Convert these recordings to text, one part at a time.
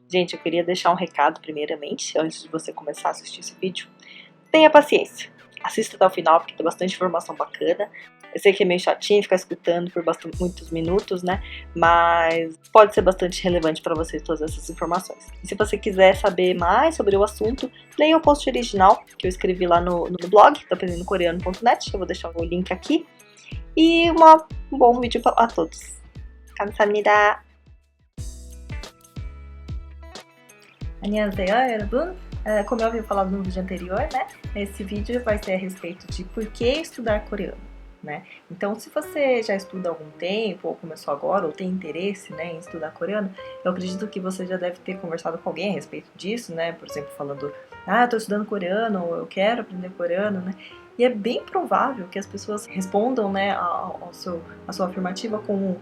Gente, eu queria deixar um recado primeiramente, antes de você começar a assistir esse vídeo. Tenha paciência, assista até o final porque tem bastante informação bacana. Eu sei que é meio chatinho ficar escutando por muitos minutos, né? Mas pode ser bastante relevante para você todas essas informações. E se você quiser saber mais sobre o assunto, leia o post original que eu escrevi lá no blog, aprendendo-coreano.net. Eu vou deixar o link aqui. E um bom vídeo a todos. 감사합니다. 안녕하세요, 여러분. Como eu havia falado no vídeo anterior, né? Esse vídeo vai ser a respeito de por que estudar coreano, né? Então, se você já estuda há algum tempo, ou começou agora, ou tem interesse, né, em estudar coreano, eu acredito que você já deve ter conversado com alguém a respeito disso, né? Por exemplo, falando, eu tô estudando coreano, ou eu quero aprender coreano, né? E é bem provável que as pessoas respondam, né, a sua afirmativa com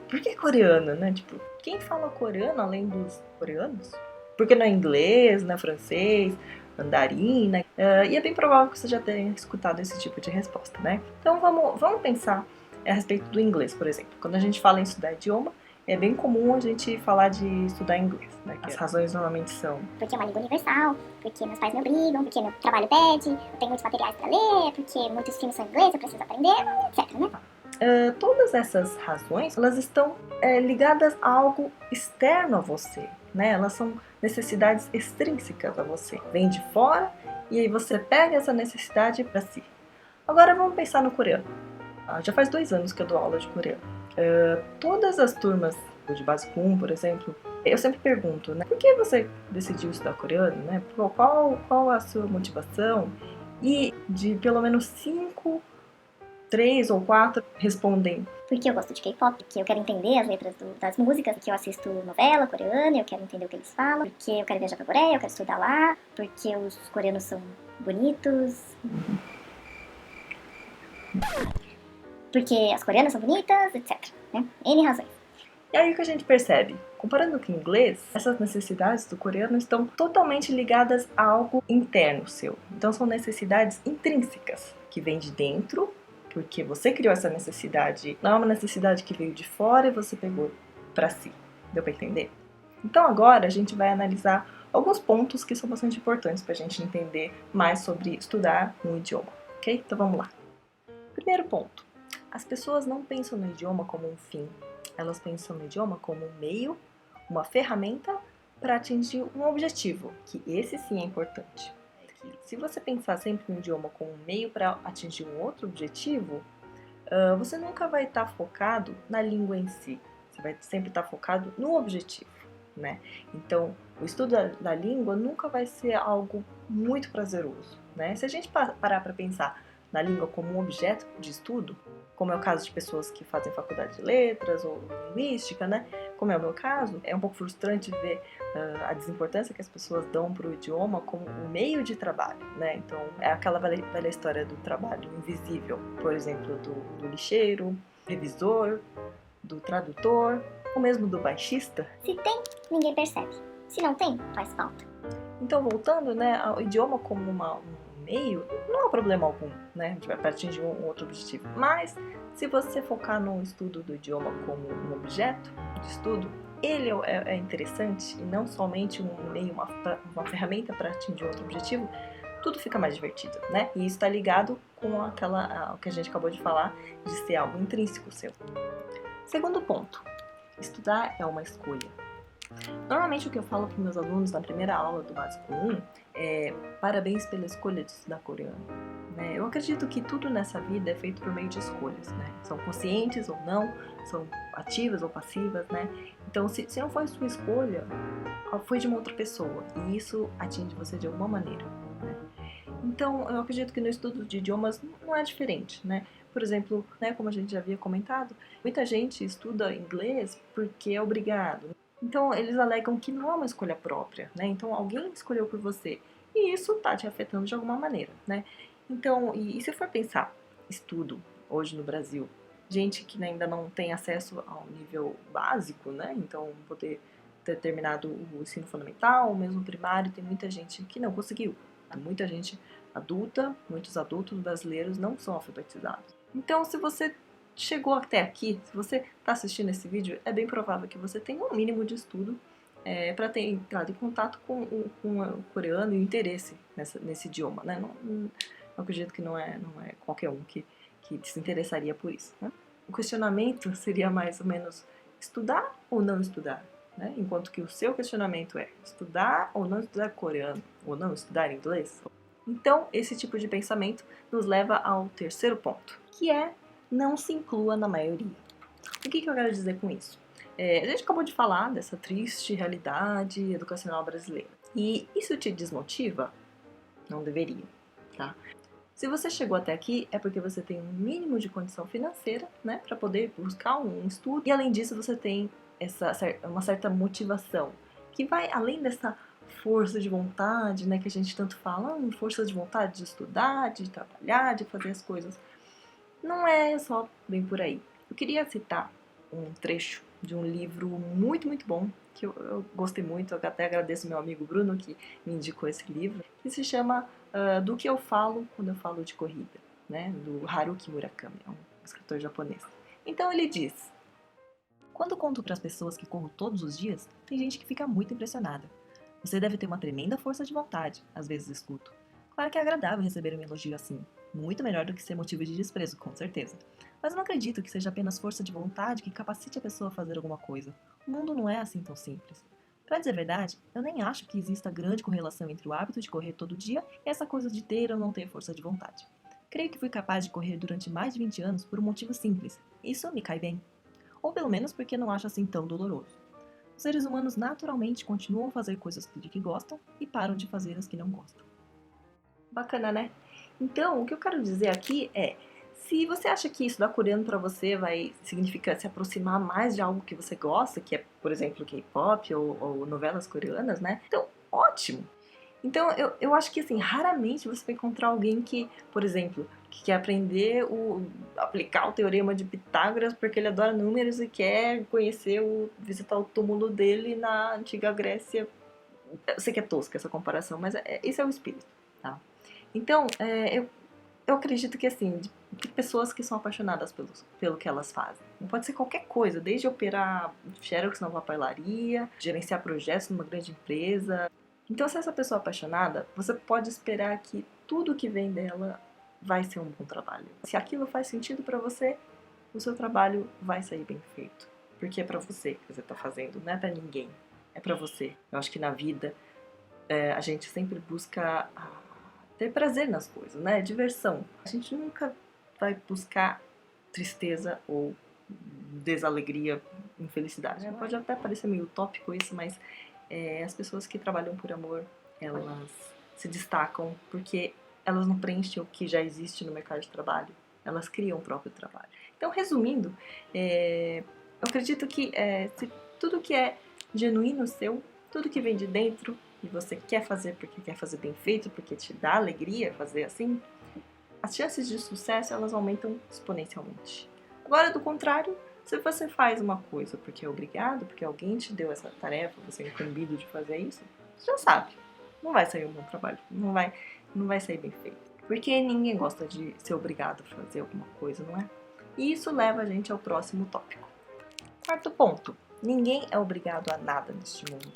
por que coreano, né? Tipo, quem fala coreano além dos coreanos? Porque não é inglês, não é francês, mandarim, né? E é bem provável que você já tenha escutado esse tipo de resposta, né? Então vamos pensar a respeito do inglês, por exemplo. Quando a gente fala em estudar idioma, é bem comum a gente falar de estudar inglês, né? As razões normalmente são porque é uma língua universal, porque meus pais me obrigam, porque meu trabalho pede, eu tenho muitos materiais para ler, porque muitos filmes são em inglês, eu preciso aprender, etc, né? Todas essas razões, elas estão ligadas a algo externo a você, né? Elas são necessidades extrínsecas a você. Vem de fora e aí você pega essa necessidade para si. Agora vamos pensar no coreano. Já faz 2 anos que eu dou aula de coreano. Todas as turmas de básico 1, por exemplo, eu sempre pergunto, né? Por que você decidiu estudar coreano, né? Qual a sua motivação? E de pelo menos 5, 3 ou 4 respondem porque eu gosto de K-pop, porque eu quero entender as letras das músicas, porque eu assisto novela coreana, eu quero entender o que eles falam, porque eu quero viajar pra Coreia, eu quero estudar lá, porque os coreanos são bonitos, porque as coreanas são bonitas, etc, né? N razões. E aí o que a gente percebe? Comparando com o inglês, essas necessidades do coreano estão totalmente ligadas a algo interno seu. Então são necessidades intrínsecas, que vêm de dentro, porque você criou essa necessidade. Não é uma necessidade que veio de fora e você pegou para si. Deu para entender? Então agora a gente vai analisar alguns pontos que são bastante importantes para a gente entender mais sobre estudar um idioma, ok? Então vamos lá. Primeiro ponto. As pessoas não pensam no idioma como um fim. Elas pensam no idioma como um meio, uma ferramenta para atingir um objetivo, que esse sim é importante. Se você pensar sempre no idioma como um meio para atingir um outro objetivo, você nunca vai estar focado na língua em si. Você vai sempre estar focado no objetivo, né? Então, o estudo da língua nunca vai ser algo muito prazeroso, né? Se a gente parar para pensar na língua como um objeto de estudo, como é o caso de pessoas que fazem faculdade de letras ou linguística, né? Como é o meu caso, é um pouco frustrante ver a desimportância que as pessoas dão para o idioma como um meio de trabalho, né? Então, é aquela velha história do trabalho invisível, por exemplo, do lixeiro, revisor, do tradutor, ou mesmo do baixista. Se tem, ninguém percebe. Se não tem, faz falta. Então, voltando, né, ao idioma como um meio, não há problema algum, né, para atingir um outro objetivo. Mas, se você focar no estudo do idioma como um objeto de estudo, ele é interessante e não somente um meio, uma ferramenta para atingir outro objetivo, tudo fica mais divertido, né? E isso está ligado com o que a gente acabou de falar, de ser algo intrínseco seu. Segundo ponto, estudar é uma escolha. Normalmente o que eu falo para meus alunos na primeira aula do Básico 1 é parabéns pela escolha de estudar coreano. Né? Eu acredito que tudo nessa vida é feito por meio de escolhas, né? São conscientes ou não, são ativas ou passivas, né? Então, se não foi sua escolha, foi de uma outra pessoa e isso atinge você de alguma maneira. Né? Então, eu acredito que no estudo de idiomas não é diferente, né? Por exemplo, né, como a gente já havia comentado, muita gente estuda inglês porque é obrigado. Então, eles alegam que não é uma escolha própria, né? Então, alguém escolheu por você. E isso tá te afetando de alguma maneira, né? Então, e se for pensar, estudo hoje no Brasil, gente que ainda não tem acesso ao nível básico, né? Então, poder ter terminado o ensino fundamental, ou mesmo primário, tem muita gente que não conseguiu. Muita gente adulta, muitos adultos brasileiros não são alfabetizados. Então, se você chegou até aqui, se você está assistindo esse vídeo, é bem provável que você tenha um mínimo de estudo para ter entrado em contato com o coreano e o interesse nesse idioma, né? Eu acredito que não é qualquer um que se interessaria por isso, né? O questionamento seria mais ou menos estudar ou não estudar, né? Enquanto que o seu questionamento é estudar ou não estudar coreano, ou não estudar inglês. Então, esse tipo de pensamento nos leva ao terceiro ponto, que é não se inclua na maioria. O que eu quero dizer com isso? A gente acabou de falar dessa triste realidade educacional brasileira. E isso te desmotiva? Não deveria, tá? Se você chegou até aqui, é porque você tem um mínimo de condição financeira, né, para poder buscar um estudo. E além disso, você tem uma certa motivação, que vai além dessa força de vontade, né, que a gente tanto fala, força de vontade de estudar, de trabalhar, de fazer as coisas. Não é só bem por aí. Eu queria citar um trecho de um livro muito, muito bom, que eu gostei muito, eu até agradeço meu amigo Bruno que me indicou esse livro, que se chama Do que eu falo quando eu falo de corrida, né? Do Haruki Murakami, é um escritor japonês. Então ele diz: quando conto para as pessoas que corro todos os dias, tem gente que fica muito impressionada. Você deve ter uma tremenda força de vontade, às vezes escuto. Claro que é agradável receber um elogio assim, muito melhor do que ser motivo de desprezo, com certeza. Mas eu não acredito que seja apenas força de vontade que capacite a pessoa a fazer alguma coisa. O mundo não é assim tão simples. Pra dizer a verdade, eu nem acho que exista grande correlação entre o hábito de correr todo dia e essa coisa de ter ou não ter força de vontade. Creio que fui capaz de correr durante mais de 20 anos por um motivo simples. Isso me cai bem. Ou pelo menos porque não acho assim tão doloroso. Os seres humanos naturalmente continuam a fazer coisas de que gostam e param de fazer as que não gostam. Bacana, né? Então, o que eu quero dizer aqui é, se você acha que estudar coreano para você vai significar se aproximar mais de algo que você gosta, que é, por exemplo, K-pop ou novelas coreanas, né? Então, ótimo! Então, eu acho que, assim, raramente você vai encontrar alguém que, por exemplo, que quer aprender aplicar o teorema de Pitágoras porque ele adora números e quer visitar o túmulo dele na antiga Grécia. Eu sei que é tosca essa comparação, mas esse é o espírito, tá? Então, eu acredito que, assim, de pessoas que são apaixonadas pelo que elas fazem. Não pode ser qualquer coisa, desde operar xerox numa papelaria, gerenciar projetos numa grande empresa. Então, se essa pessoa é apaixonada, você pode esperar que tudo que vem dela vai ser um bom trabalho. Se aquilo faz sentido pra você, o seu trabalho vai sair bem feito. Porque é pra você que você tá fazendo, não é pra ninguém. É pra você. Eu acho que na vida a gente sempre busca ter prazer nas coisas, né? Diversão. A gente nunca vai buscar tristeza ou desalegria, infelicidade. Pode até parecer meio utópico isso, mas as pessoas que trabalham por amor, elas se destacam porque elas não preenchem o que já existe no mercado de trabalho. Elas criam o próprio trabalho. Então, resumindo, eu acredito que se tudo que é genuíno seu, tudo que vem de dentro, e você quer fazer porque quer fazer bem feito, porque te dá alegria fazer assim, as chances de sucesso elas aumentam exponencialmente. Agora, do contrário, se você faz uma coisa porque é obrigado, porque alguém te deu essa tarefa, você é incumbido de fazer isso, você já sabe, não vai sair um bom trabalho, não vai sair bem feito. Porque ninguém gosta de ser obrigado a fazer alguma coisa, não é? E isso leva a gente ao próximo tópico. Quarto ponto, ninguém é obrigado a nada neste mundo.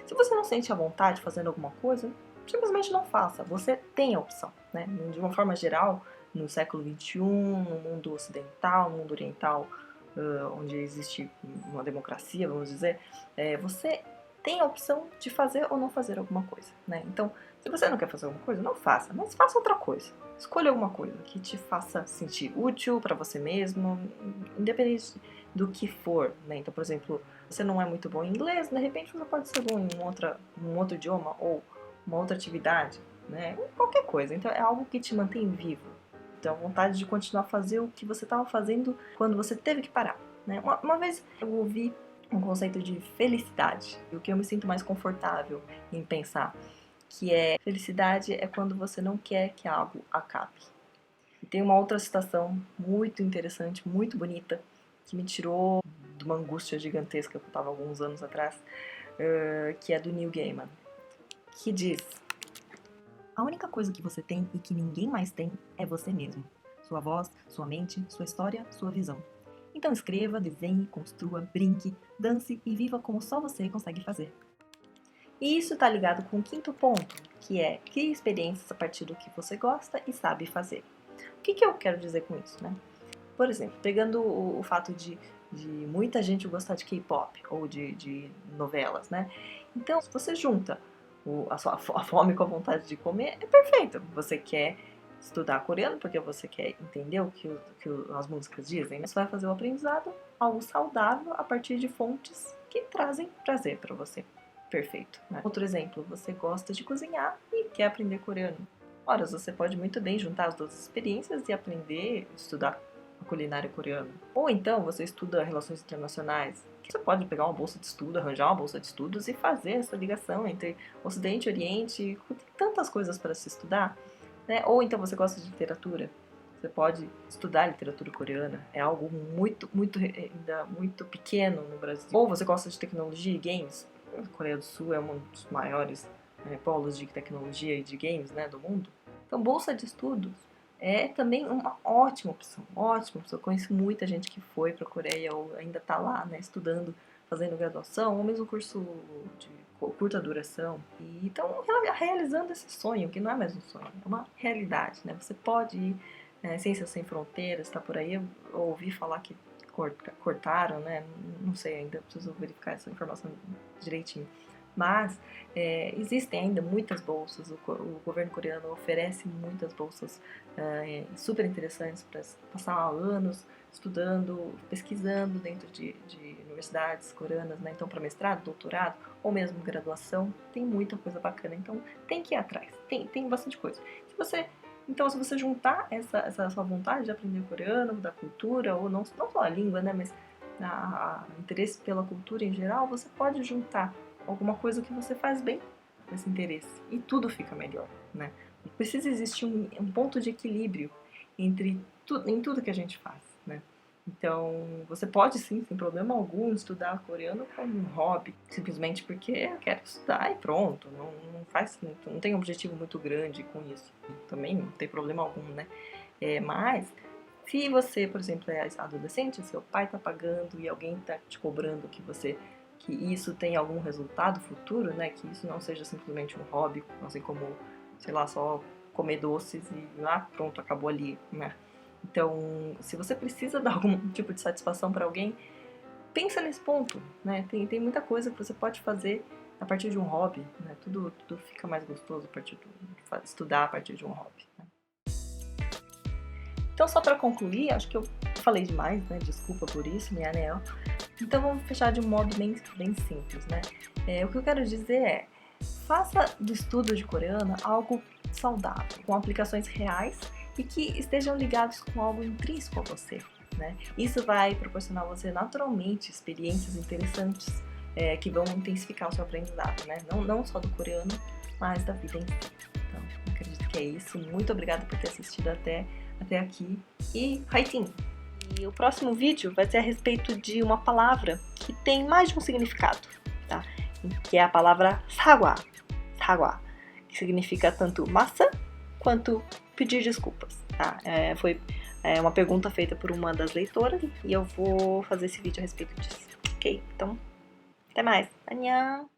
Se você não sente a vontade fazendo alguma coisa, simplesmente não faça. Você tem a opção, né? De uma forma geral, no século XXI, no mundo ocidental, no mundo oriental, onde existe uma democracia, vamos dizer, você tem a opção de fazer ou não fazer alguma coisa, né? Então, se você não quer fazer alguma coisa, não faça, mas faça outra coisa. Escolha alguma coisa que te faça sentir útil para você mesmo, independente do que for, né? Então, por exemplo, você não é muito bom em inglês, de repente você pode ser bom em um outro idioma ou uma outra atividade, né? Qualquer coisa. Então, é algo que te mantém vivo. Então, a vontade de continuar a fazer o que você estava fazendo quando você teve que parar, né? Uma vez eu ouvi um conceito de felicidade, o que eu me sinto mais confortável em pensar, que felicidade é quando você não quer que algo acabe. E tem uma outra citação muito interessante, muito bonita, que me tirou de uma angústia gigantesca que eu estava alguns anos atrás, que é do Neil Gaiman, que diz: a única coisa que você tem e que ninguém mais tem é você mesmo. Sua voz, sua mente, sua história, sua visão. Então escreva, desenhe, construa, brinque, dance e viva como só você consegue fazer. E isso está ligado com o quinto ponto, que é crie experiências a partir do que você gosta e sabe fazer. O que eu quero dizer com isso, né? Por exemplo, pegando o fato de muita gente gostar de K-pop ou de novelas, né? Então, se você junta a fome com a vontade de comer, é perfeito. Você quer estudar coreano porque você quer entender o que as músicas dizem, né? Você vai fazer o aprendizado, algo saudável, a partir de fontes que trazem prazer para você. Perfeito, né? Outro exemplo, você gosta de cozinhar e quer aprender coreano. Ora, você pode muito bem juntar as duas experiências e aprender, estudar a culinária coreana. Ou então você estuda relações internacionais. Você pode pegar uma bolsa de estudo, arranjar uma bolsa de estudos e fazer essa ligação entre Ocidente e Oriente. Tem tantas coisas para se estudar, né? Ou então você gosta de literatura. Você pode estudar literatura coreana. É algo ainda muito pequeno no Brasil. Ou você gosta de tecnologia e games. A Coreia do Sul é um dos maiores polos de tecnologia e de games, né, do mundo. Então, bolsa de estudos é também uma ótima opção, ótima opção. Eu conheço muita gente que foi para a Coreia ou ainda está lá, né, estudando, fazendo graduação, ou mesmo curso de curta duração. E estão realizando esse sonho, que não é mais um sonho, é uma realidade, né? Você pode ir, Ciências Sem Fronteiras, está por aí, eu ouvi falar que cortaram, né? Não sei ainda, preciso verificar essa informação direitinho. Mas existem ainda muitas bolsas, o governo coreano oferece muitas bolsas super interessantes para passar anos estudando, pesquisando dentro de universidades coreanas, né? Então, para mestrado, doutorado ou mesmo graduação, tem muita coisa bacana. Então, tem que ir atrás, tem bastante coisa. Então, se você juntar essa sua vontade de aprender coreano, da cultura, ou não só a língua, né, mas o interesse pela cultura em geral, você pode juntar alguma coisa que você faz bem com esse interesse e tudo fica melhor, né? Precisa existir um ponto de equilíbrio em tudo que a gente faz, né? Então, você pode sim, sem problema algum, estudar coreano como um hobby, simplesmente porque eu quero estudar e pronto, não tem um objetivo muito grande com isso. Também não tem problema algum, né? Mas, se você, por exemplo, é adolescente, seu pai está pagando e alguém está te cobrando que isso tenha algum resultado futuro, né? Que isso não seja simplesmente um hobby, assim como, sei lá, só comer doces e pronto, acabou ali, né? Então, se você precisa dar algum tipo de satisfação para alguém, pensa nesse ponto, né? Tem muita coisa que você pode fazer a partir de um hobby, né? Tudo fica mais gostoso a partir de estudar a partir de um hobby, né? Então, só para concluir, acho que eu falei demais, né? Desculpa por isso, minha anel. Então, vamos fechar de um modo bem simples, né? O que eu quero dizer é, faça do estudo de coreano algo saudável, com aplicações reais e que estejam ligados com algo intrínseco a você, né? Isso vai proporcionar a você naturalmente experiências interessantes que vão intensificar o seu aprendizado, né? Não só do coreano, mas da vida inteira. Então, acredito que é isso. Muito obrigada por ter assistido até aqui e fighting! E o próximo vídeo vai ser a respeito de uma palavra que tem mais de um significado, tá? Que é a palavra 사과, que significa tanto maçã quanto pedir desculpas, tá? Foi uma pergunta feita por uma das leitoras e eu vou fazer esse vídeo a respeito disso, ok? Então, até mais! 안녕!